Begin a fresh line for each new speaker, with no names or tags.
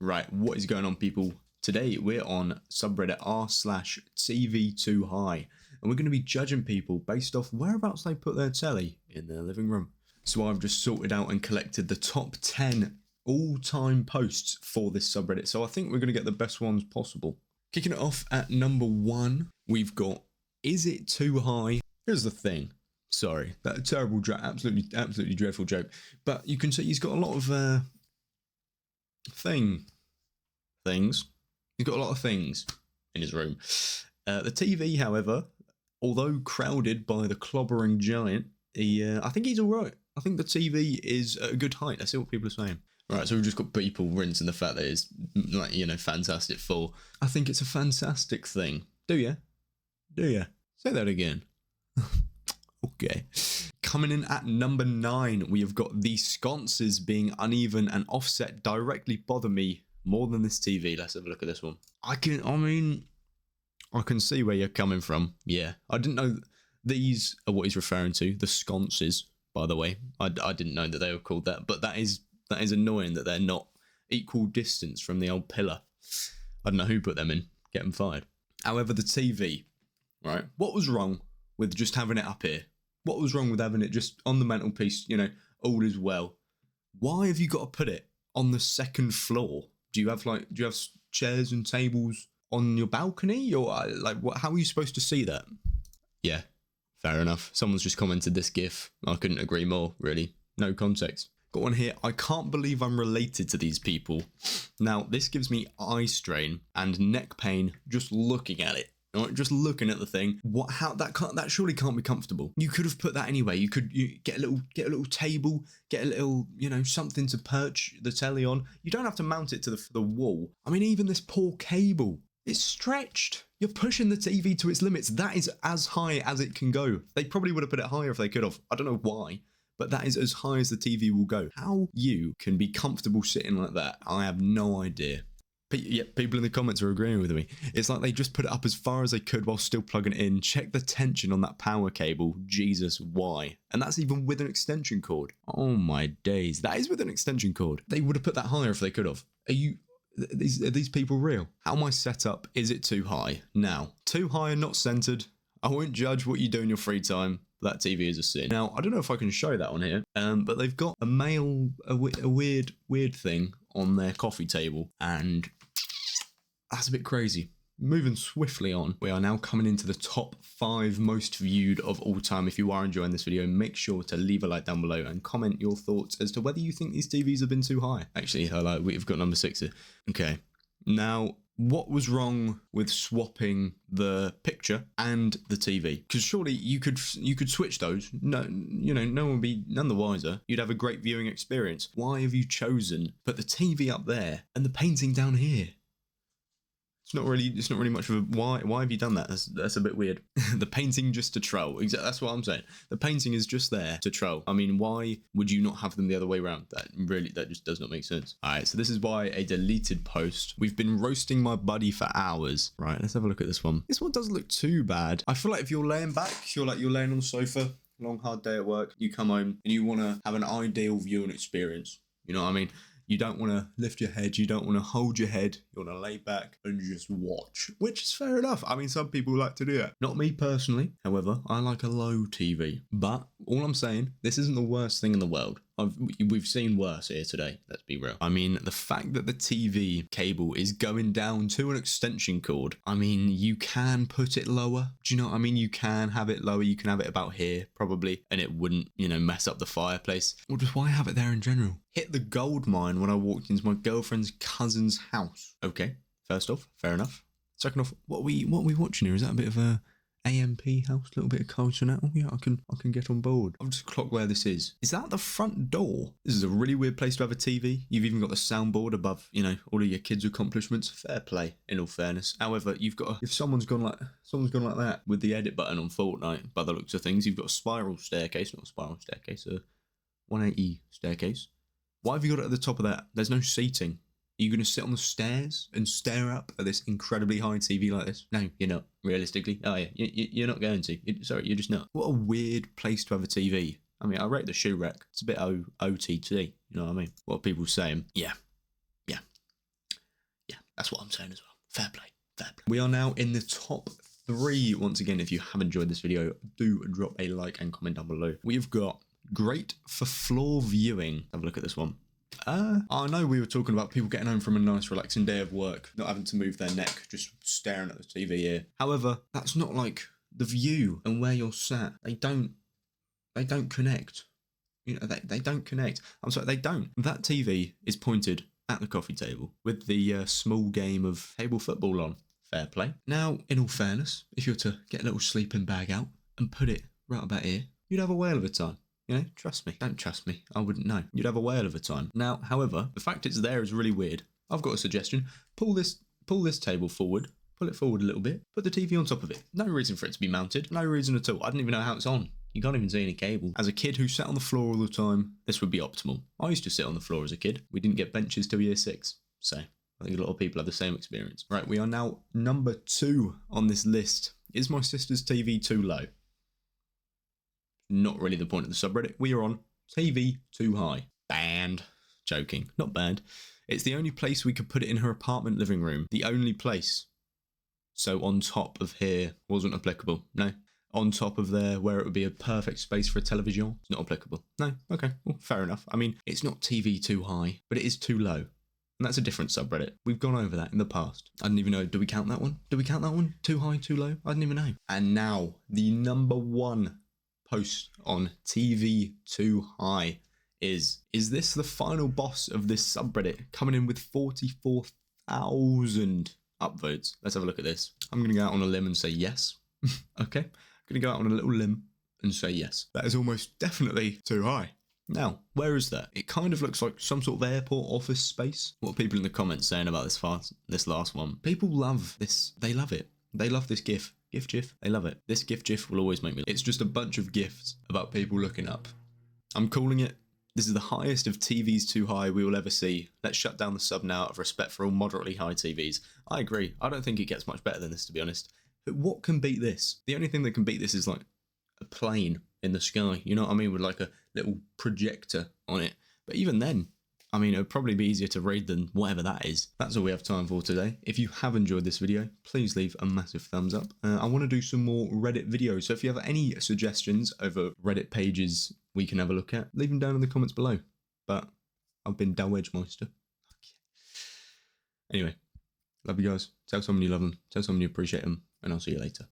Right, what is going on, people? Today we're on subreddit r/TVTooHigh, and we're going to be judging people based off whereabouts they put their telly in their living room. So I've just sorted out and collected the top 10 all-time posts for this subreddit. So I think we're going to get the best ones possible. Kicking it off at number 1, we've got, is it too high? Here's the thing. Sorry, that terrible joke, absolutely dreadful joke. But you can see he's got a lot of things. He's got a lot of things in his room. The TV, however, although crowded by the clobbering giant, I think he's all right. I think the TV is at a good height. Let's see what people are saying. Right, so we've just got people rinsing the fact that it's, like, you know, Fantastic Four. I think it's a fantastic thing. Do ya? Do ya? Say that again. Okay. Coming in at number 9, we have got the sconces being uneven and offset directly bother me more than this TV. Let's have a look at this one. I can see where you're coming from. Yeah, I didn't know these are what he's referring to. The sconces, by the way. I didn't know that they were called that, but that is annoying that they're not equal distance from the old pillar. I don't know who put them in. Get them fired. However, the TV, right? What was wrong with just having it up here? What was wrong with having it just on the mantelpiece, you know, all is well? Why have you got to put it on the second floor? Do you have chairs and tables on your balcony, or like what? How are you supposed to see that? Yeah, fair enough. Someone's just commented this GIF. I couldn't agree more, really. No context. Got one here. I can't believe I'm related to these people. Now, this gives me eye strain and neck pain just looking at it. Right, just looking at the thing. That surely can't be comfortable. You could have put that anyway. You get a little table, get a little, you know, something to perch the telly on. You don't have to mount it to the wall. I mean, even this poor cable, it's stretched. You're pushing the TV to its limits. That is as high as it can go. They probably would have put it higher if they could have. I don't know why, but that is as high as the TV will go. How you can be comfortable sitting like that, I have no idea. Yeah, people in the comments are agreeing with me. It's like they just put it up as far as they could while still plugging it in. Check the tension on that power cable. Jesus, why? And that's even with an extension cord. Oh my days. That is with an extension cord. They would have put that higher if they could have. Are these people real? How am I set up? Is it too high? Now, too high and not centered. I won't judge what you do in your free time. That TV is a sin. Now, I don't know if I can show that on here, but they've got a weird thing on their coffee table, and that's a bit crazy. Moving swiftly on, we are now coming into the top 5 most viewed of all time. If you are enjoying this video, make sure to leave a like down below and comment your thoughts as to whether you think these TVs have been too high. Actually, we've got number 6 here. Okay, now, what was wrong with swapping the picture and the TV? Because surely you could switch those. No, you know, no one would be none the wiser. You'd have a great viewing experience. Why have you chosen to put the TV up there and the painting down here? It's not really much of a why have you done that? That's a bit weird. The painting just to troll. Exactly, that's what I'm saying. The painting is just there to troll. I mean, why would you not have them the other way around? That just does not make sense. All right, so this is why a deleted post. We've been roasting my buddy for hours. Right, let's have a look at this one. This one doesn't look too bad. I feel like if you're laying back, you're laying on the sofa, long hard day at work, you come home and you want to have an ideal viewing experience. You know what I mean? You don't want to lift your head. You don't want to hold your head. You want to lay back and just watch, which is fair enough. I mean, some people like to do it. Not me personally. However, I like a low TV. But all I'm saying, this isn't the worst thing in the world. We've seen worse here today. Let's be real. I mean, the fact that the TV cable is going down to an extension cord. I mean, you can put it lower. Do you know what I mean? You can have it lower. You can have it about here, probably, and it wouldn't, you know, mess up the fireplace. Or just why have it there in general? Hit the gold mine when I walked into my girlfriend's cousin's house. Okay, first off, fair enough. Second off, what are we watching here? Is that a bit of a AMP house, a little bit of culture now? Oh yeah, I can get on board. I've just clocked where this is. Is that the front door? This is a really weird place to have a TV. You've even got the soundboard above, you know, all of your kids' accomplishments. Fair play, in all fairness. However, you've got if someone's gone like that with the edit button on Fortnite, by the looks of things, you've got a spiral staircase, not a spiral staircase, a 180 staircase. Why have you got it at the top of that? There's no seating. Are you going to sit on the stairs and stare up at this incredibly high TV like this? No, you're not, realistically. Oh yeah, you're not going to. Sorry, you're just not. What a weird place to have a TV. I mean, I rate the shoe rack. It's a bit OTT, you know what I mean? What are people saying? Yeah. That's what I'm saying as well. Fair play. Fair play. We are now in the top 3. Once again, if you have enjoyed this video, do drop a like and comment down below. We've got great for floor viewing. Have a look at this one. I know we were talking about people getting home from a nice relaxing day of work, not having to move their neck, just staring at the TV here. However, that's not like the view and where you're sat. They don't connect. You know, they don't connect. I'm sorry, they don't. That TV is pointed at the coffee table with the small game of table football on. Fair play. Now, in all fairness, if you were to get a little sleeping bag out and put it right about here, you'd have a whale of a time. You know, trust me. Don't trust me. I wouldn't know. You'd have a whale of a time. Now, however, the fact it's there is really weird. I've got a suggestion. Pull this table forward. Pull it forward a little bit. Put the TV on top of it. No reason for it to be mounted. No reason at all. I didn't even know how it's on. You can't even see any cable. As a kid who sat on the floor all the time, this would be optimal. I used to sit on the floor as a kid. We didn't get benches till year 6. So I think a lot of people have the same experience. Right, we are now number 2 on this list. Is my sister's TV too low? Not really the point of the subreddit. We are on TVTooHigh. Banned. Joking. Not banned. It's the only place we could put it in her apartment living room. The only place. So on top of here wasn't applicable. No. On top of there where it would be a perfect space for a television. It's not applicable. No. Okay. Well, fair enough. I mean, it's not TVTooHigh, but it is too low. And that's a different subreddit. We've gone over that in the past. I didn't even know. Do we count that one? Do we count that one? Too high, too low? I didn't even know. And now, the number 1 post on TVTooHigh is this the final boss of this subreddit, coming in with 44,000 upvotes? Let's have a look at this. I'm going to go out on a limb and say yes. Okay. I'm going to go out on a little limb and say yes. That is almost definitely too high. Now, where is that? It kind of looks like some sort of airport office space. What are people in the comments saying about this last one? People love this. They love it. They love this GIF. GIF. They love it. This GIF will always make me. It's just a bunch of GIFs about people looking up. I'm calling it. This is the highest of TVs too high we will ever see. Let's shut down the sub now out of respect for all moderately high TVs. I agree. I don't think it gets much better than this, to be honest. But what can beat this? The only thing that can beat this is like a plane in the sky. You know what I mean? With like a little projector on it. But even then, I mean, it would probably be easier to read than whatever that is. That's all we have time for today. If you have enjoyed this video, please leave a massive thumbs up. I want to do some more Reddit videos. So if you have any suggestions over Reddit pages we can have a look at, leave them down in the comments below. But I've been Dow Edgemeister. Anyway, love you guys. Tell someone you love them. Tell someone you appreciate them. And I'll see you later.